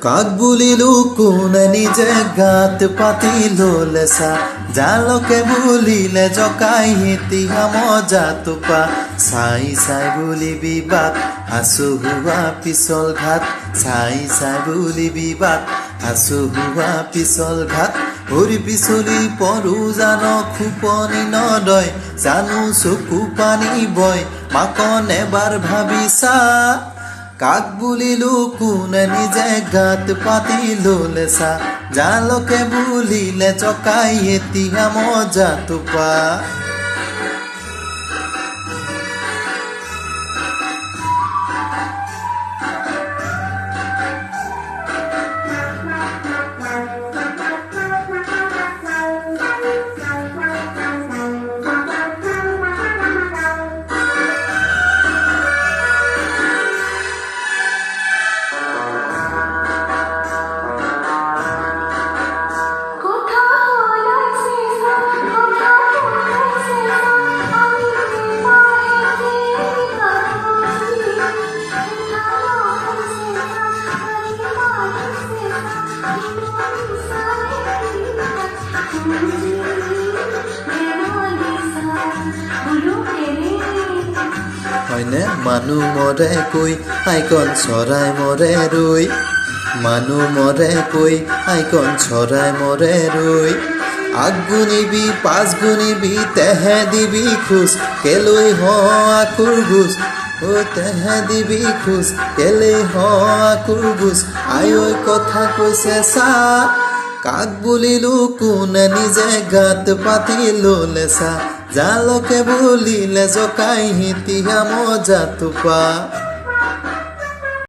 কাক বুলিলো কোনে নিজে গাত পাতিলো লেচা জালকে বুলিলে জকাই এতিয়া মজা টোপা চাই চাই বুলিবি বাট আছো হুৱা পিছল ঘাট চাই চাই বুলিবি বাট আছো হুৱা পিছল ঘাট ভৰি পিছলি পৰো জান খুপনি নদয় জানো চকু পানী বয় মাকন এবাৰ ভাবিছা কাক বুলিলো কোনে নিজে গাত পাতিলো লেচা জালকে বুলিলে জকাই এতিয়া মজা টোপা হয়নে মানুহ মৰে কৈ আইকন চৰাই মৰে ৰৈ মানুহ মৰে কৈ আইকন চৰাই মৰে ৰৈ আগগুনিবি পাঁচগুনিবি তেহে দিবি খোজ কেলৈ হ আকুৰ গোজ তেহে দিবি খোজ কেলৈ হ আকুৰ গোজ আই কথা কৈছে চা কাক বুলিলো কোনে নিজে গাত পাতিলো লেচা জালকে বুলিলে জকাই এতিয়া মজা টোপা